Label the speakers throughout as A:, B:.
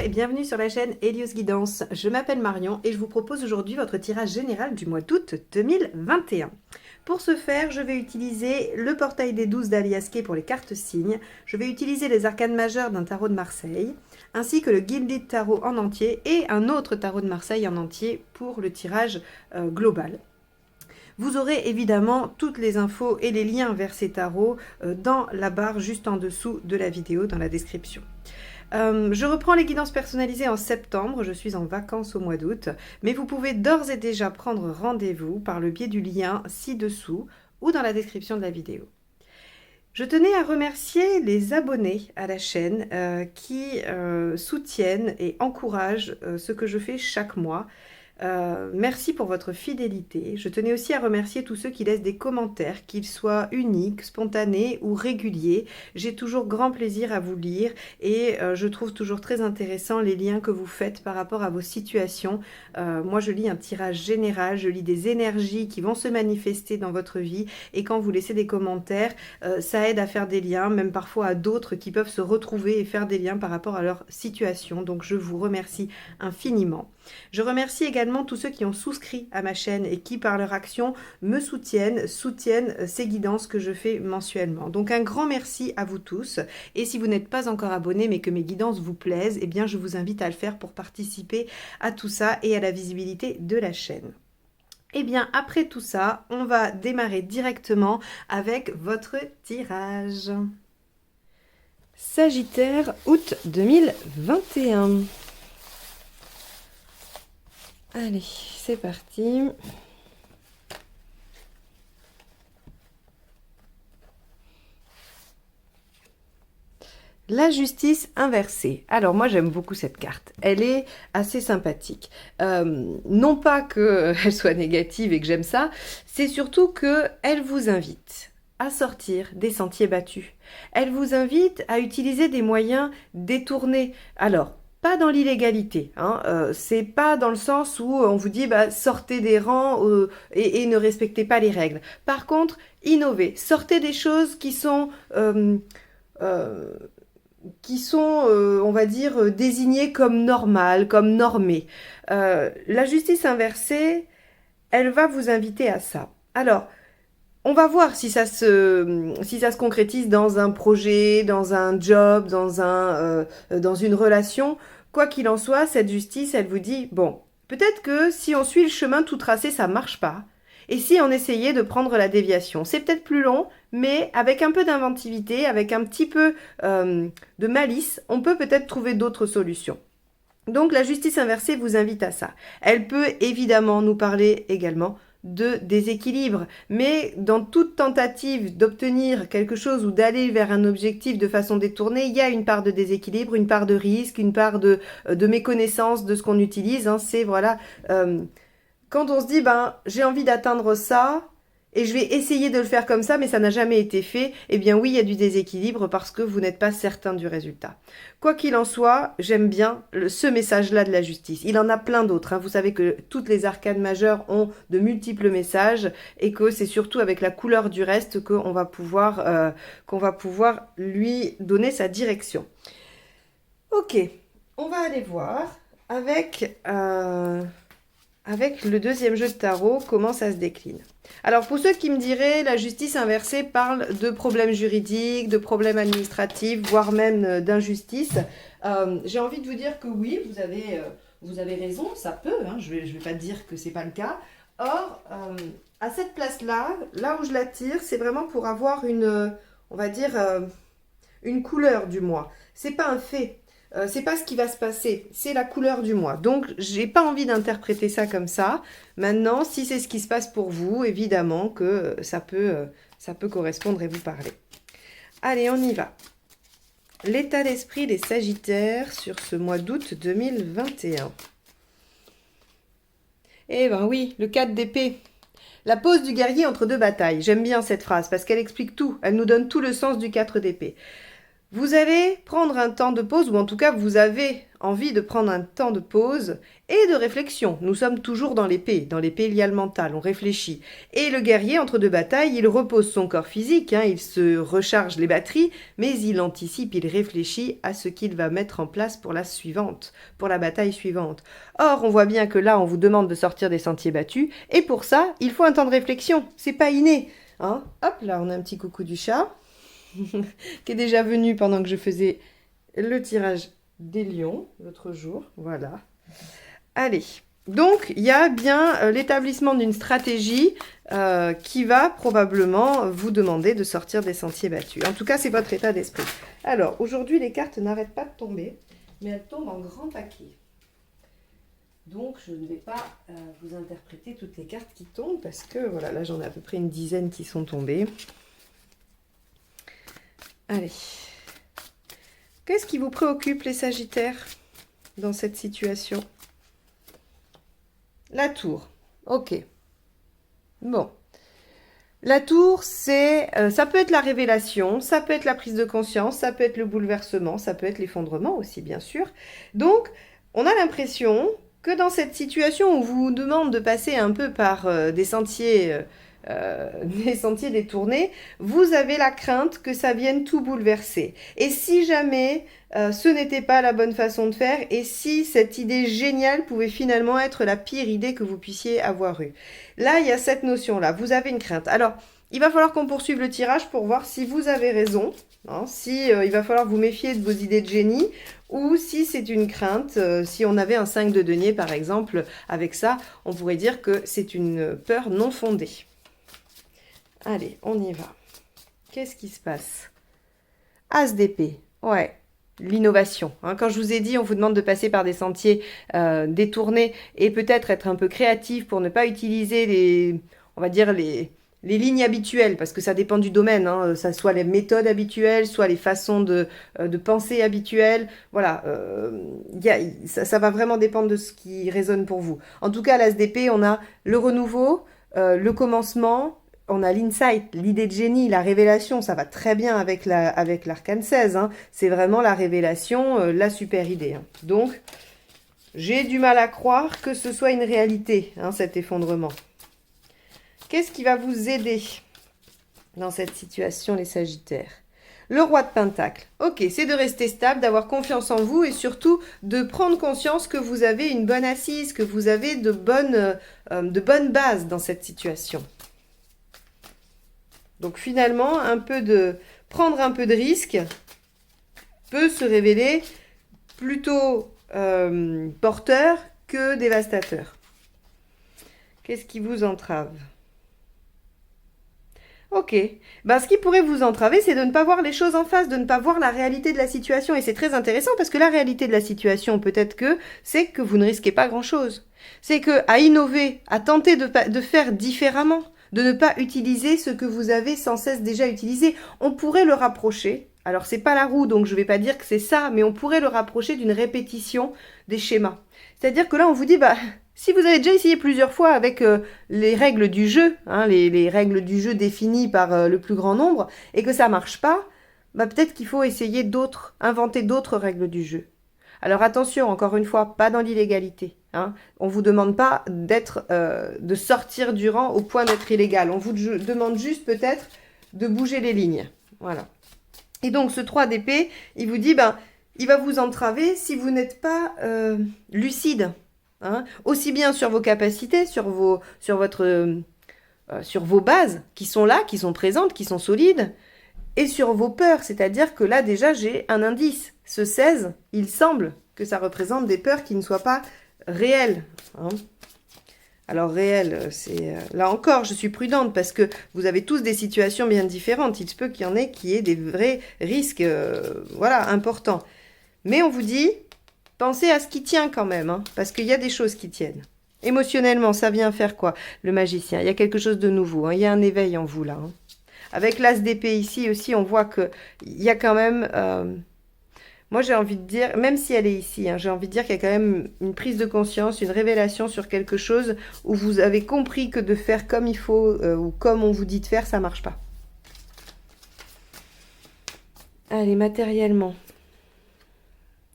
A: et bienvenue sur la chaîne Hélios Guidance. Je m'appelle Marion et je vous propose aujourd'hui votre tirage général du mois d'août 2021. Pour ce faire, je vais utiliser le portail des 12 d'Aliasqué pour les cartes signes. Je vais utiliser les arcanes majeures d'un tarot de Marseille, ainsi que le Gilded Tarot en entier et un autre tarot de Marseille en entier pour le tirage global. Vous aurez évidemment toutes les infos et les liens vers ces tarots dans la barre juste en dessous de la vidéo, dans la description. Je reprends les guidances personnalisées en septembre, je suis en vacances au mois d'août, mais vous pouvez d'ores et déjà prendre rendez-vous par le biais du lien ci-dessous ou dans la description de la vidéo. Je tenais à remercier les abonnés à la chaîne qui soutiennent et encouragent ce que je fais chaque mois. Merci pour votre fidélité. Je tenais aussi à remercier tous ceux qui laissent des commentaires, qu'ils soient uniques, spontanés ou réguliers. J'ai toujours grand plaisir à vous lire et je trouve toujours très intéressant les liens que vous faites par rapport à vos situations. Moi, je lis un tirage général, je lis des énergies qui vont se manifester dans votre vie et quand vous laissez des commentaires, ça aide à faire des liens, même parfois à d'autres qui peuvent se retrouver et faire des liens par rapport à leur situation. Donc, je vous remercie infiniment. Je remercie également tous ceux qui ont souscrit à ma chaîne et qui, par leur action, me soutiennent ces guidances que je fais mensuellement. Donc, un grand merci à vous tous. Et si vous n'êtes pas encore abonné, mais que mes guidances vous plaisent, eh bien, je vous invite à le faire pour participer à tout ça et à la visibilité de la chaîne. Eh bien, après tout ça, on va démarrer directement avec votre tirage. Sagittaire, août 2021. Allez, c'est parti. La justice inversée. Alors moi j'aime beaucoup cette carte. Elle est assez sympathique. Non pas qu'elle soit négative et que j'aime ça, c'est surtout qu'elle vous invite à sortir des sentiers battus. Elle vous invite à utiliser des moyens détournés. Alors, pas dans l'illégalité, hein. C'est pas dans le sens où on vous dit sortez des rangs et ne respectez pas les règles. Par contre, innovez, sortez des choses qui sont, on va dire, désignées comme normales, comme normées. La justice inversée, elle va vous inviter à ça. Alors, on va voir si ça se concrétise dans un projet, dans un job, dans une relation. Quoi qu'il en soit, cette justice, elle vous dit, bon, peut-être que si on suit le chemin tout tracé, ça ne marche pas. Et si on essayait de prendre la déviation, c'est peut-être plus long, mais avec un peu d'inventivité, avec un petit peu de malice, on peut peut-être trouver d'autres solutions. Donc la justice inversée vous invite à ça. Elle peut évidemment nous parler également de déséquilibre, mais dans toute tentative d'obtenir quelque chose ou d'aller vers un objectif de façon détournée, il y a une part de déséquilibre, une part de risque, une part de méconnaissance de ce qu'on utilise, hein. C'est voilà, quand on se dit j'ai envie d'atteindre ça et je vais essayer de le faire comme ça, mais ça n'a jamais été fait, eh bien oui, il y a du déséquilibre parce que vous n'êtes pas certain du résultat. Quoi qu'il en soit, j'aime bien ce message-là de la justice. Il en a plein d'autres, hein. Vous savez que toutes les arcanes majeures ont de multiples messages et que c'est surtout avec la couleur du reste qu'on va pouvoir lui donner sa direction. Ok, on va aller voir avec le deuxième jeu de tarot comment ça se décline. Alors, pour ceux qui me diraient, la justice inversée parle de problèmes juridiques, de problèmes administratifs, voire même d'injustice. J'ai envie de vous dire que oui, vous avez raison, ça peut, hein, je vais pas dire que c'est pas le cas. Or, à cette place-là, là où je la tire, c'est vraiment pour avoir on va dire, une couleur du mois. C'est pas un fait. C'est pas ce qui va se passer, c'est la couleur du mois. Donc, j'ai pas envie d'interpréter ça comme ça. Maintenant, si c'est ce qui se passe pour vous, évidemment que ça peut correspondre et vous parler. Allez, on y va. L'état d'esprit des Sagittaires sur ce mois d'août 2021. Eh ben oui, le 4 d'épée. La pause du guerrier entre deux batailles. J'aime bien cette phrase parce qu'elle explique tout. Elle nous donne tout le sens du 4 d'épée. Vous allez prendre un temps de pause, ou en tout cas, vous avez envie de prendre un temps de pause et de réflexion. Nous sommes toujours dans l'épée. Dans l'épée, il y a le mental, on réfléchit. Et le guerrier, entre deux batailles, il repose son corps physique, il se recharge les batteries, mais il anticipe, il réfléchit à ce qu'il va mettre en place pour la suivante, pour la bataille suivante. Or, on voit bien que là, on vous demande de sortir des sentiers battus, et pour ça, il faut un temps de réflexion. C'est pas inné. Hop, là, on a un petit coucou du chat, qui est déjà venu pendant que je faisais le tirage des lions l'autre jour, voilà. Allez, donc il y a bien l'établissement d'une stratégie qui va probablement vous demander de sortir des sentiers battus. En tout cas, c'est votre état d'esprit. Alors, aujourd'hui, les cartes n'arrêtent pas de tomber, mais elles tombent en grand paquet. Donc, je ne vais pas vous interpréter toutes les cartes qui tombent, parce que, voilà, là, j'en ai à peu près une dizaine qui sont tombées. Allez. Qu'est-ce qui vous préoccupe, les Sagittaires, dans cette situation? La tour. Ok. Bon. La tour, c'est, ça peut être la révélation, ça peut être la prise de conscience, ça peut être le bouleversement, ça peut être l'effondrement aussi, bien sûr. Donc, on a l'impression que dans cette situation, on vous demande de passer un peu par des sentiers détournés, vous avez la crainte que ça vienne tout bouleverser. Et si jamais ce n'était pas la bonne façon de faire, et si cette idée géniale pouvait finalement être la pire idée que vous puissiez avoir eue. Là, il y a cette notion-là, vous avez une crainte. Alors, il va falloir qu'on poursuive le tirage pour voir si vous avez raison, si il va falloir vous méfier de vos idées de génie, ou si c'est une crainte. Si on avait un 5 de denier, par exemple, avec ça, on pourrait dire que c'est une peur non fondée. Allez, on y va. Qu'est-ce qui se passe? As d'épée, ouais, l'innovation. Quand je vous ai dit, on vous demande de passer par des sentiers détournés et peut-être être un peu créatif pour ne pas utiliser on va dire les lignes habituelles, parce que ça dépend du domaine, ça soit les méthodes habituelles, soit les façons de penser habituelles. Voilà, ça va vraiment dépendre de ce qui résonne pour vous. En tout cas, à l'As d'épée, on a le renouveau, le commencement. On a l'insight, l'idée de génie, la révélation, ça va très bien avec l'arcane 16. C'est vraiment la révélation, la super idée. Donc, j'ai du mal à croire que ce soit une réalité, cet effondrement. Qu'est-ce qui va vous aider dans cette situation, les Sagittaires? Le roi de Pentacle. Ok, c'est de rester stable, d'avoir confiance en vous et surtout de prendre conscience que vous avez une bonne assise, que vous avez de bonnes bases dans cette situation. Donc finalement, prendre un peu de risque peut se révéler plutôt porteur que dévastateur. Qu'est-ce qui vous entrave? Ok. Ce qui pourrait vous entraver, c'est de ne pas voir les choses en face, de ne pas voir la réalité de la situation. Et c'est très intéressant parce que la réalité de la situation, peut-être que c'est que vous ne risquez pas grand-chose. C'est qu'à innover, à tenter de faire différemment, de ne pas utiliser ce que vous avez sans cesse déjà utilisé. On pourrait le rapprocher, alors c'est pas la roue, donc je vais pas dire que c'est ça, mais on pourrait le rapprocher d'une répétition des schémas. C'est-à-dire que là, on vous dit, si vous avez déjà essayé plusieurs fois avec les règles du jeu, les règles du jeu définies par le plus grand nombre, et que ça marche pas, peut-être qu'il faut essayer inventer d'autres règles du jeu. Alors attention, encore une fois, pas dans l'illégalité. On ne vous demande pas de sortir du rang au point d'être illégal. On vous demande juste peut-être de bouger les lignes. Voilà. Et donc ce 3 d'épée, il vous dit, il va vous entraver si vous n'êtes pas lucide. Aussi bien sur vos capacités, sur vos bases qui sont là, qui sont présentes, qui sont solides, et sur vos peurs. C'est-à-dire que là, déjà, j'ai un indice. Ce 16, il semble que ça représente des peurs qui ne soient pas réelles. Alors, réelles, c'est... là encore, je suis prudente parce que vous avez tous des situations bien différentes. Il se peut qu'il y en ait qui aient des vrais risques importants. Mais on vous dit, pensez à ce qui tient quand même, parce qu'il y a des choses qui tiennent. Émotionnellement, ça vient faire quoi? Le magicien, il y a quelque chose de nouveau. Il y a un éveil en vous, là. Avec l'as d'épée ici aussi, on voit qu'il y a quand même... moi, j'ai envie de dire, même si elle est ici, j'ai envie de dire qu'il y a quand même une prise de conscience, une révélation sur quelque chose où vous avez compris que de faire comme il faut ou comme on vous dit de faire, ça ne marche pas. Allez, matériellement.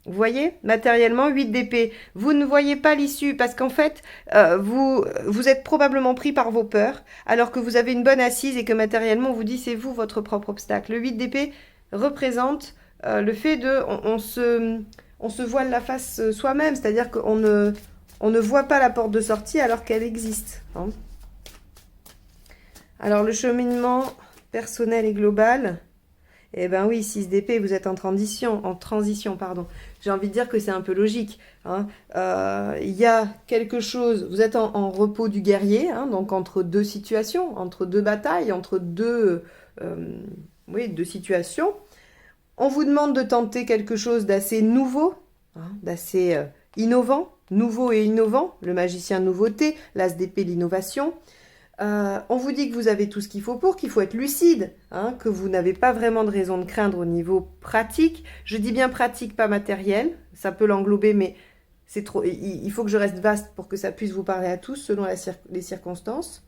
A: Vous voyez, matériellement, 8 d'épée. Vous ne voyez pas l'issue parce qu'en fait, vous êtes probablement pris par vos peurs alors que vous avez une bonne assise et que matériellement, on vous dit c'est vous votre propre obstacle. Le 8 d'épée représente le fait de... On se voile la face soi-même, c'est-à-dire qu'on ne voit pas la porte de sortie alors qu'elle existe. Hein. Alors, le cheminement personnel et global... Eh ben oui, 6 d'épée, vous êtes en transition, pardon. J'ai envie de dire que c'est un peu logique. Hein. Il y a quelque chose, vous êtes en repos du guerrier, hein, donc entre deux situations, entre deux batailles, entre deux situations. On vous demande de tenter quelque chose d'assez nouveau, hein, d'assez innovant, nouveau et innovant, le magicien nouveauté, l'as d'épée, l'innovation. On vous dit que vous avez tout ce qu'il faut qu'il faut être lucide, hein, que vous n'avez pas vraiment de raison de craindre au niveau pratique. Je dis bien pratique, pas matériel. Ça peut l'englober, mais c'est trop. Il faut que je reste vaste pour que ça puisse vous parler à tous selon les circonstances.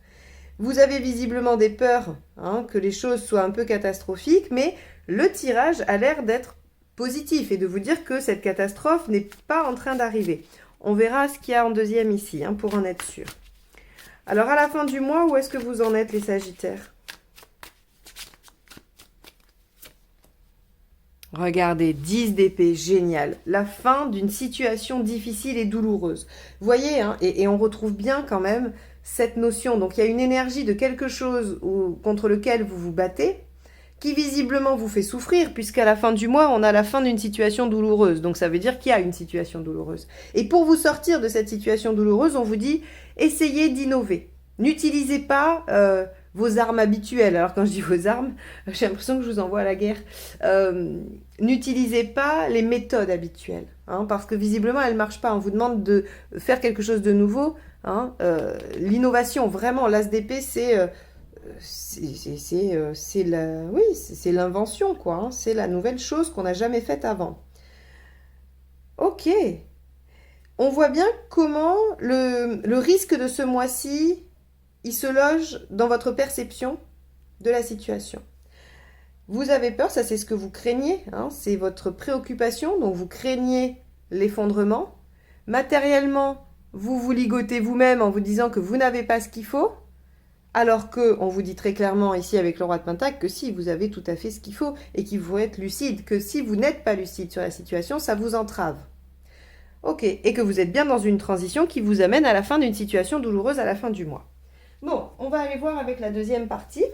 A: Vous avez visiblement des peurs, hein, que les choses soient un peu catastrophiques, mais le tirage a l'air d'être positif et de vous dire que cette catastrophe n'est pas en train d'arriver. On verra ce qu'il y a en deuxième ici, hein, pour en être sûr. Alors, à la fin du mois, où est-ce que vous en êtes, les Sagittaires? Regardez, 10 d'épée, génial. La fin d'une situation difficile et douloureuse. Vous voyez, hein, et on retrouve bien quand même cette notion. Donc, il y a une énergie de quelque chose contre lequel vous vous battez, qui visiblement vous fait souffrir, puisqu'à la fin du mois, on a la fin d'une situation douloureuse. Donc, ça veut dire qu'il y a une situation douloureuse. Et pour vous sortir de cette situation douloureuse, on vous dit, essayez d'innover. N'utilisez pas vos armes habituelles. Alors, quand je dis vos armes, j'ai l'impression que je vous envoie à la guerre. N'utilisez pas les méthodes habituelles, hein, parce que visiblement, elles ne marchent pas. On vous demande de faire quelque chose de nouveau. Hein. L'innovation, vraiment, l'as d'épée, c'est l'invention, quoi. Hein. C'est la nouvelle chose qu'on n'a jamais faite avant. Ok. On voit bien comment le risque de ce mois-ci, il se loge dans votre perception de la situation. Vous avez peur, ça c'est ce que vous craignez, hein, c'est votre préoccupation, donc vous craignez l'effondrement. Matériellement, vous vous ligotez vous-même en vous disant que vous n'avez pas ce qu'il faut, alors qu'on vous dit très clairement ici avec le roi de Pentacle que si, vous avez tout à fait ce qu'il faut et qu'il faut être lucide, que si vous n'êtes pas lucide sur la situation, ça vous entrave. Ok, et que vous êtes bien dans une transition qui vous amène à la fin d'une situation douloureuse à la fin du mois. Bon, on va aller voir avec la deuxième partie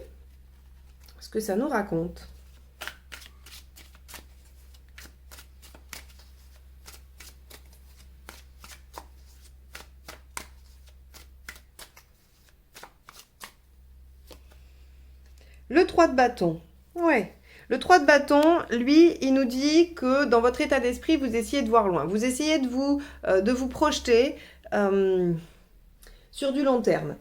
A: ce que ça nous raconte. Le 3 de bâton. Ouais. Le 3 de bâton, lui, il nous dit que dans votre état d'esprit, vous essayez de voir loin. Vous essayez de vous projeter sur du long terme.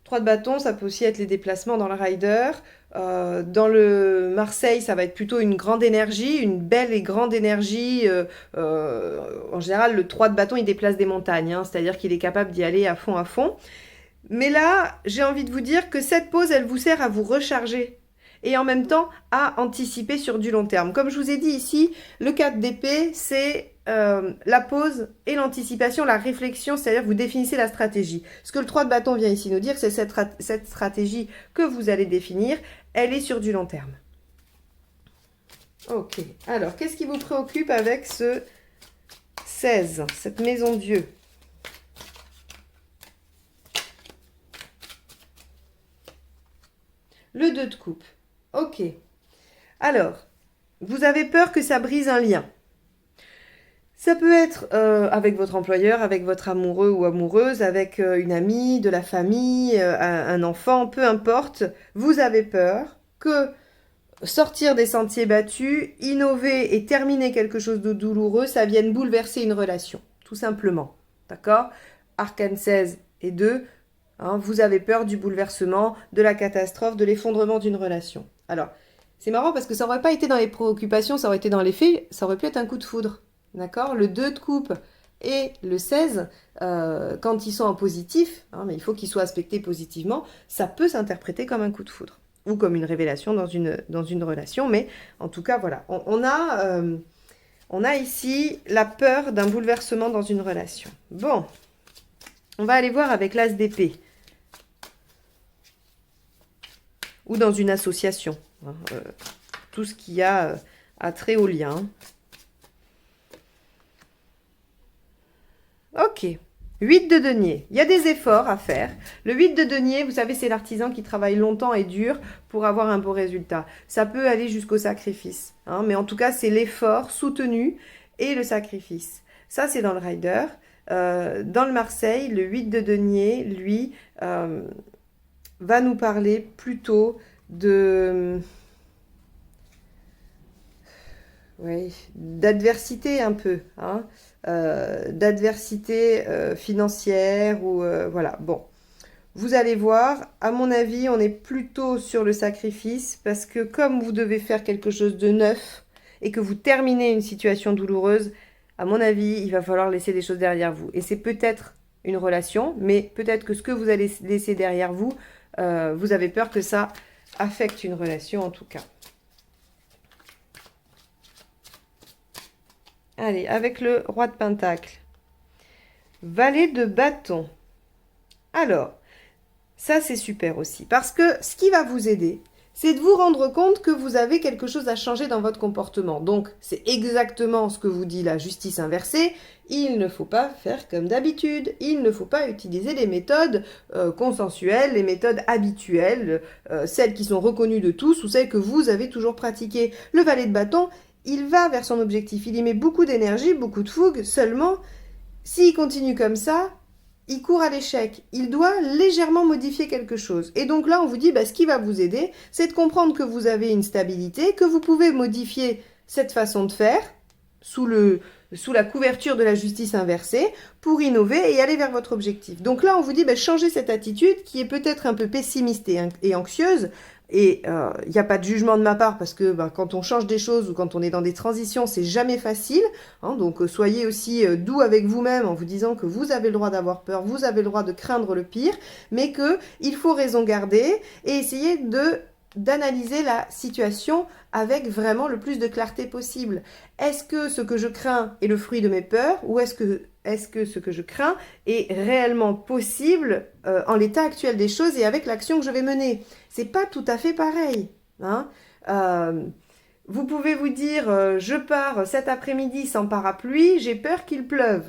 A: 3 de bâton, ça peut aussi être les déplacements dans le rider. Dans le Marseille, ça va être plutôt une grande énergie, une belle et grande énergie. En général, le 3 de bâton, il déplace des montagnes, hein, c'est-à-dire qu'il est capable d'y aller à fond, à fond. Mais là, j'ai envie de vous dire que cette pause, elle vous sert à vous recharger et en même temps à anticiper sur du long terme. Comme je vous ai dit ici, le 4 d'épée, c'est la pause et l'anticipation, la réflexion, c'est-à-dire vous définissez la stratégie. Ce que le 3 de bâton vient ici nous dire, c'est cette stratégie que vous allez définir, elle est sur du long terme. Ok, alors qu'est-ce qui vous préoccupe avec ce 16, cette maison Dieu? Le 2 de coupe. Ok. Alors, vous avez peur que ça brise un lien. Ça peut être avec votre employeur, avec votre amoureux ou amoureuse, avec une amie, de la famille, un enfant, peu importe. Vous avez peur que sortir des sentiers battus, innover et terminer quelque chose de douloureux, ça vienne bouleverser une relation, tout simplement. D'accord? Arcane 16 et 2, hein, vous avez peur du bouleversement, de la catastrophe, de l'effondrement d'une relation. Alors, c'est marrant parce que ça n'aurait pas été dans les préoccupations, ça aurait été dans les faits, ça aurait pu être un coup de foudre. D'accord? Le 2 de coupe et le 16, quand ils sont en positif, hein, mais il faut qu'ils soient aspectés positivement, ça peut s'interpréter comme un coup de foudre ou comme une révélation dans une relation. Mais en tout cas, voilà, on On a ici la peur d'un bouleversement dans une relation. Bon, on va aller voir avec l'as d'épée. Ou dans une association. Hein, tout ce qui a trait au lien. Ok. 8 de denier. Il y a des efforts à faire. Le 8 de denier, vous savez, c'est l'artisan qui travaille longtemps et dur pour avoir un beau résultat. Ça peut aller jusqu'au sacrifice. Hein, mais en tout cas, c'est l'effort soutenu et le sacrifice. Ça, c'est dans le rider. Dans le Marseille, le 8 de denier, lui, va nous parler plutôt de... Oui, d'adversité un peu, hein, d'adversité financière ou voilà. Bon, vous allez voir, à mon avis, on est plutôt sur le sacrifice parce que comme vous devez faire quelque chose de neuf et que vous terminez une situation douloureuse, à mon avis, il va falloir laisser des choses derrière vous. Et c'est peut-être une relation, mais peut-être que ce que vous allez laisser derrière vous, vous avez peur que ça affecte une relation en tout cas. Allez, avec le roi de Pentacle. Valet de bâton. Alors, ça c'est super aussi. Parce que ce qui va vous aider, c'est de vous rendre compte que vous avez quelque chose à changer dans votre comportement. Donc, c'est exactement ce que vous dit la justice inversée. Il ne faut pas faire comme d'habitude. Il ne faut pas utiliser les méthodes consensuelles, les méthodes habituelles, celles qui sont reconnues de tous ou celles que vous avez toujours pratiquées. Le valet de bâton, il va vers son objectif, il y met beaucoup d'énergie, beaucoup de fougue, seulement, s'il continue comme ça, il court à l'échec. Il doit légèrement modifier quelque chose. Et donc là, on vous dit, bah, ce qui va vous aider, c'est de comprendre que vous avez une stabilité, que vous pouvez modifier cette façon de faire, sous la couverture de la justice inversée, pour innover et aller vers votre objectif. Donc là, on vous dit, bah, changez cette attitude qui est peut-être un peu pessimiste et anxieuse. Et il n'y a pas de jugement de ma part parce que quand on change des choses ou quand on est dans des transitions, c'est jamais facile. Hein, donc soyez aussi doux avec vous-même en vous disant que vous avez le droit d'avoir peur, vous avez le droit de craindre le pire, mais qu'il faut raison garder et essayer d'analyser la situation avec vraiment le plus de clarté possible. Est-ce que ce que je crains est le fruit de mes peurs ou est-ce que ce que je crains est réellement possible en l'état actuel des choses et avec l'action que je vais mener? C'est pas tout à fait pareil. Hein. Vous pouvez vous dire, je pars cet après-midi sans parapluie, j'ai peur qu'il pleuve.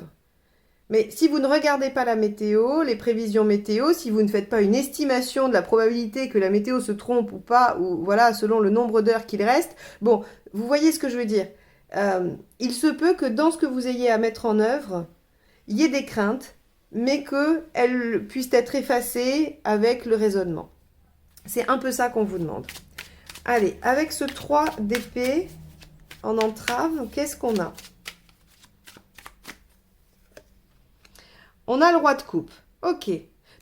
A: Mais si vous ne regardez pas la météo, les prévisions météo, si vous ne faites pas une estimation de la probabilité que la météo se trompe ou pas, ou voilà, selon le nombre d'heures qu'il reste, bon, vous voyez ce que je veux dire. Il se peut que dans ce que vous ayez à mettre en œuvre, il y ait des craintes, mais qu'elles puissent être effacées avec le raisonnement. C'est un peu ça qu'on vous demande. Allez, avec ce 3 d'épée en entrave, qu'est-ce qu'on a? On a le roi de coupe. Ok.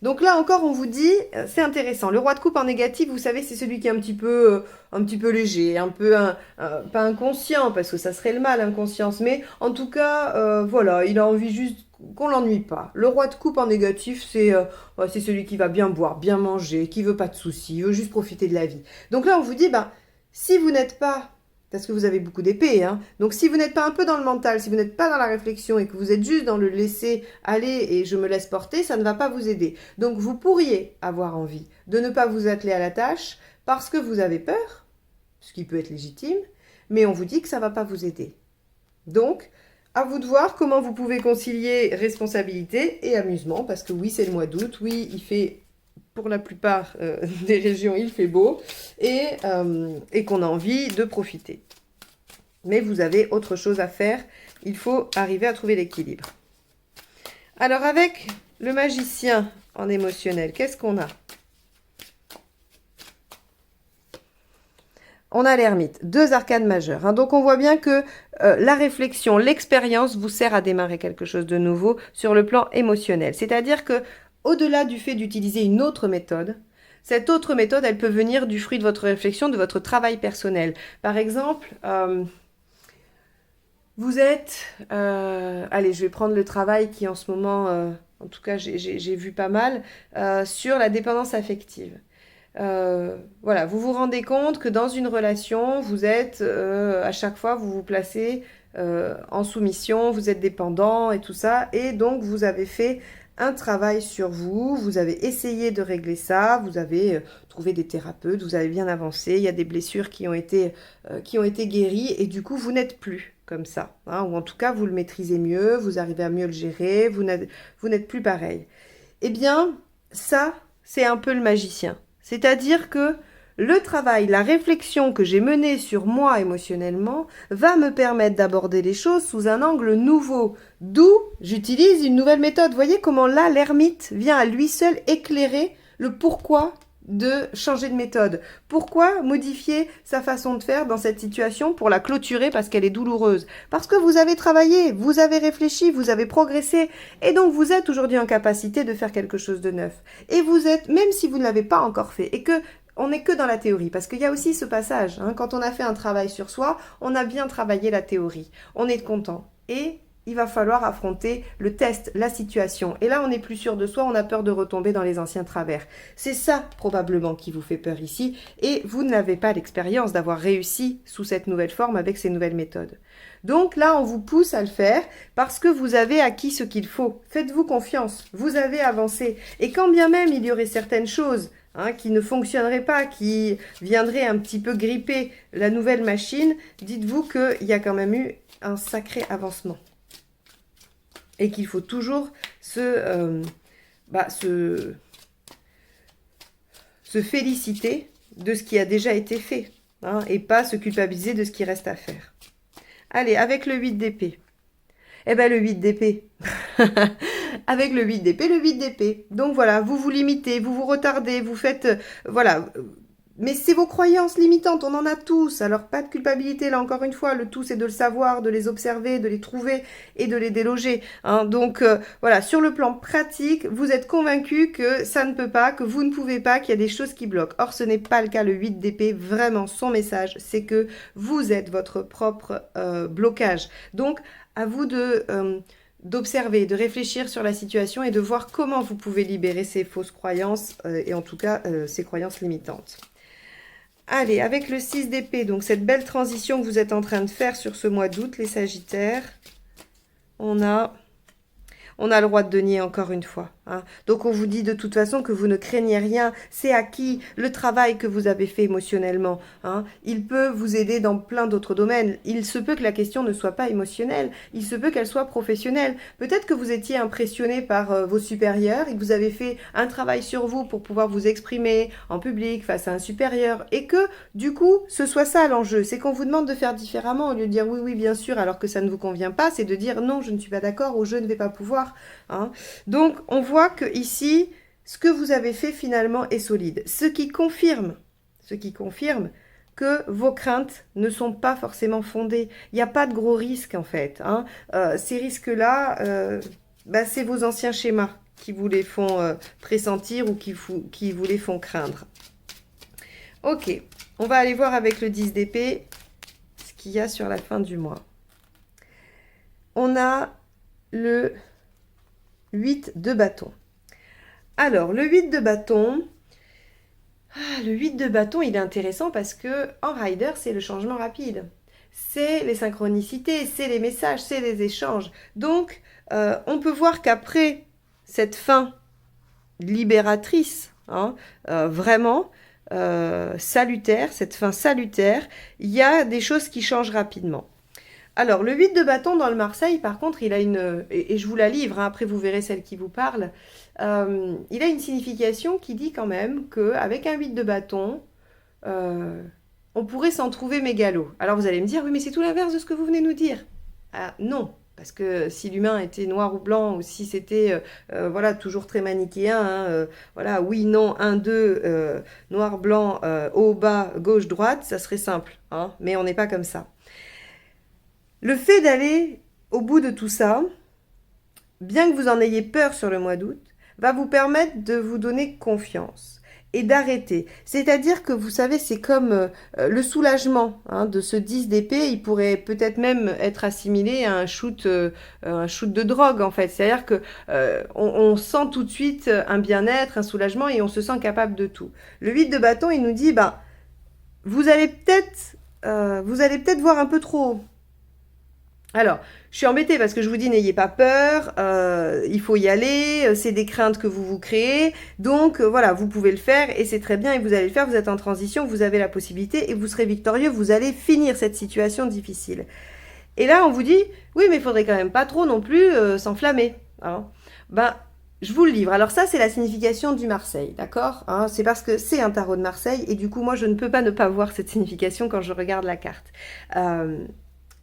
A: Donc là encore, on vous dit, c'est intéressant. Le roi de coupe en négatif, vous savez, c'est celui qui est un petit peu léger, un peu pas inconscient, parce que ça serait le mal, inconscience. Mais en tout cas, voilà, il a envie juste qu'on l'ennuie pas. Le roi de coupe en négatif, c'est celui qui va bien boire, bien manger, qui veut pas de soucis, il veut juste profiter de la vie. Donc là, on vous dit, si vous n'êtes pas... Parce que vous avez beaucoup d'épée, hein. Donc si vous n'êtes pas un peu dans le mental, si vous n'êtes pas dans la réflexion et que vous êtes juste dans le laisser aller et je me laisse porter, ça ne va pas vous aider. Donc vous pourriez avoir envie de ne pas vous atteler à la tâche parce que vous avez peur, ce qui peut être légitime, mais on vous dit que ça ne va pas vous aider. Donc, à vous de voir comment vous pouvez concilier responsabilité et amusement, parce que oui, c'est le mois d'août, oui, il fait... Pour la plupart des régions, il fait beau et qu'on a envie de profiter. Mais vous avez autre chose à faire. Il faut arriver à trouver l'équilibre. Alors, avec le magicien en émotionnel, qu'est-ce qu'on a? On a l'ermite, 2 arcanes majeures. Hein. Donc, on voit bien que la réflexion, l'expérience vous sert à démarrer quelque chose de nouveau sur le plan émotionnel. C'est-à-dire que au-delà du fait d'utiliser une autre méthode, cette autre méthode, elle peut venir du fruit de votre réflexion, de votre travail personnel. Par exemple, vous êtes... allez, je vais prendre le travail qui en ce moment, en tout cas j'ai vu pas mal, sur la dépendance affective. Voilà, vous vous rendez compte que dans une relation, vous êtes, à chaque fois, vous vous placez en soumission, vous êtes dépendant et tout ça. Et donc, vous avez fait un travail sur vous, vous avez essayé de régler ça, vous avez trouvé des thérapeutes, vous avez bien avancé, il y a des blessures qui ont été guéries et du coup, vous n'êtes plus comme ça. Hein, ou en tout cas, vous le maîtrisez mieux, vous arrivez à mieux le gérer, vous n'êtes plus pareil. Eh bien, ça, c'est un peu le magicien. C'est-à-dire que le travail, la réflexion que j'ai menée sur moi émotionnellement va me permettre d'aborder les choses sous un angle nouveau. D'où j'utilise une nouvelle méthode. Vous voyez comment là, l'ermite vient à lui seul éclairer le pourquoi de changer de méthode. Pourquoi modifier sa façon de faire dans cette situation pour la clôturer parce qu'elle est douloureuse? Parce que vous avez travaillé, vous avez réfléchi, vous avez progressé et donc vous êtes aujourd'hui en capacité de faire quelque chose de neuf. Et vous êtes, même si vous ne l'avez pas encore fait et que on n'est que dans la théorie, parce qu'il y a aussi ce passage, hein, quand on a fait un travail sur soi, on a bien travaillé la théorie, on est content. Et il va falloir affronter le test, la situation. Et là, on n'est plus sûr de soi, on a peur de retomber dans les anciens travers. C'est ça, probablement, qui vous fait peur ici, et vous n'avez pas l'expérience d'avoir réussi sous cette nouvelle forme avec ces nouvelles méthodes. Donc là, on vous pousse à le faire parce que vous avez acquis ce qu'il faut. Faites-vous confiance, vous avez avancé. Et quand bien même il y aurait certaines choses qui ne fonctionneraient pas, qui viendraient un petit peu gripper la nouvelle machine, dites-vous qu'il y a quand même eu un sacré avancement. Et qu'il faut toujours se féliciter de ce qui a déjà été fait, et pas se culpabiliser de ce qui reste à faire. Allez, avec le 8 d'épée. Eh bien, le 8 d'épée. Avec le 8 d'épée, le 8 d'épée. Donc voilà, vous vous limitez, vous vous retardez, vous faites... voilà. Mais c'est vos croyances limitantes, on en a tous. Alors, pas de culpabilité, là, encore une fois. Le tout, c'est de le savoir, de les observer, de les trouver et de les déloger. Donc, voilà, sur le plan pratique, vous êtes convaincu que ça ne peut pas, que vous ne pouvez pas, qu'il y a des choses qui bloquent. Or, ce n'est pas le cas. Le 8 d'épée, vraiment, son message, c'est que vous êtes votre propre blocage. Donc, à vous d'observer, de réfléchir sur la situation et de voir comment vous pouvez libérer ces fausses croyances et en tout cas ces croyances limitantes. Allez, avec le 6 d'épée, donc cette belle transition que vous êtes en train de faire sur ce mois d'août, les Sagittaires, on a le roi de denier encore une fois. Donc on vous dit de toute façon que vous ne craignez rien, c'est acquis, le travail que vous avez fait émotionnellement. Il peut vous aider dans plein d'autres domaines. Il se peut que la question ne soit pas émotionnelle, il se peut qu'elle soit professionnelle. Peut-être que vous étiez impressionné par vos supérieurs et que vous avez fait un travail sur vous pour pouvoir vous exprimer en public face à un supérieur et que du coup ce soit ça l'enjeu, c'est qu'on vous demande de faire différemment au lieu de dire oui oui bien sûr alors que ça ne vous convient pas, c'est de dire non je ne suis pas d'accord ou je ne vais pas pouvoir. Donc on voit que ici ce que vous avez fait finalement est solide, ce qui confirme que vos craintes ne sont pas forcément fondées. Il n'y a pas de gros risques en fait. Ces risques-là, c'est vos anciens schémas qui vous les font pressentir ou qui vous les font craindre. Ok, on va aller voir avec le 10 d'épée ce qu'il y a sur la fin du mois. On a le 8 de bâton. Alors, le 8 de bâton, il est intéressant parce que en rider, c'est le changement rapide. C'est les synchronicités, c'est les messages, c'est les échanges. Donc, on peut voir qu'après cette fin libératrice, vraiment salutaire, cette fin salutaire, il y a des choses qui changent rapidement. Alors, le 8 de bâton dans le Marseille, par contre, il a une... Et je vous la livre, après vous verrez celle qui vous parle. Il a une signification qui dit quand même qu'avec un 8 de bâton, on pourrait s'en trouver mégalo. Alors, vous allez me dire, oui, mais c'est tout l'inverse de ce que vous venez nous dire. Non, parce que si l'humain était noir ou blanc, ou si c'était, toujours très manichéen, oui, non, 1, 2, noir, blanc, haut, bas, gauche, droite, ça serait simple. Mais on n'est pas comme ça. Le fait d'aller au bout de tout ça, bien que vous en ayez peur sur le mois d'août, va vous permettre de vous donner confiance et d'arrêter. C'est-à-dire que vous savez, c'est comme le soulagement de ce 10 d'épée, il pourrait peut-être même être assimilé à un shoot de drogue en fait. C'est-à-dire que on sent tout de suite un bien-être, un soulagement et on se sent capable de tout. Le 8 de bâton, il nous dit, vous allez peut-être voir un peu trop haut. Alors, je suis embêtée parce que je vous dis, n'ayez pas peur, il faut y aller, c'est des craintes que vous vous créez, donc voilà, vous pouvez le faire et c'est très bien et vous allez le faire, vous êtes en transition, vous avez la possibilité et vous serez victorieux, vous allez finir cette situation difficile. Et là, on vous dit, oui, mais il faudrait quand même pas trop non plus s'enflammer. Hein. Ben, je vous le livre. Alors ça, c'est la signification du Marseille, d'accord, hein. C'est parce que c'est un tarot de Marseille et du coup, moi, je ne peux pas ne pas voir cette signification quand je regarde la carte. Euh,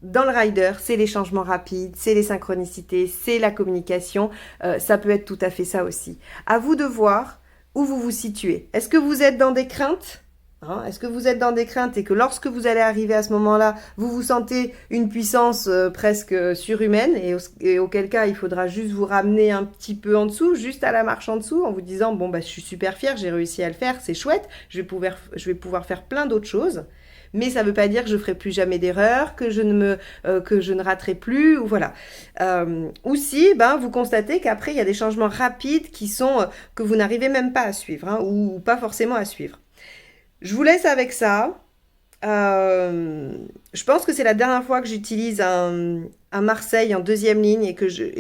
A: dans le rider, c'est les changements rapides, c'est les synchronicités, c'est la communication. Ça peut être tout à fait ça aussi. À vous de voir où vous vous situez. Est-ce que vous êtes dans des craintes? Hein, est-ce que vous êtes dans des craintes et que lorsque vous allez arriver à ce moment-là, vous vous sentez une puissance presque surhumaine et auquel cas il faudra juste vous ramener un petit peu en dessous, juste à la marche en dessous, en vous disant bon bah je suis super fière, j'ai réussi à le faire, c'est chouette, je vais pouvoir faire plein d'autres choses. Mais ça ne veut pas dire que je ferai plus jamais d'erreur, que je ne raterai plus, ou voilà. Ou si, ben, vous constatez qu'après il y a des changements rapides qui sont que vous n'arrivez même pas à suivre, hein, ou pas forcément à suivre. Je vous laisse avec ça. Je pense que c'est la dernière fois que j'utilise un Marseille en deuxième ligne et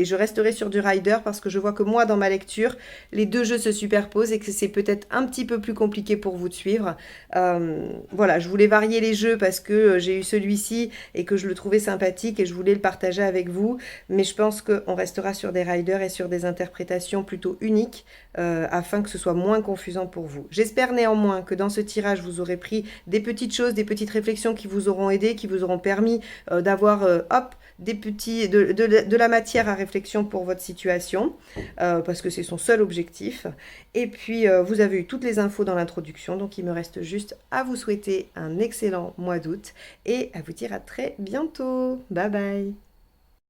A: je resterai sur du rider parce que je vois que moi, dans ma lecture, les deux jeux se superposent et que c'est peut-être un petit peu plus compliqué pour vous de suivre. Voilà, je voulais varier les jeux parce que j'ai eu celui-ci et que je le trouvais sympathique et je voulais le partager avec vous. Mais je pense qu'on restera sur des riders et sur des interprétations plutôt uniques afin que ce soit moins confusant pour vous. J'espère néanmoins que dans ce tirage, vous aurez pris des petites choses, des petites réflexions qui vous auront aidé, qui vous auront permis d'avoir, hop, de la matière à réflexion pour votre situation, parce que c'est son seul objectif. Et puis, vous avez eu toutes les infos dans l'introduction, donc il me reste juste à vous souhaiter un excellent mois d'août et à vous dire à très bientôt. Bye bye.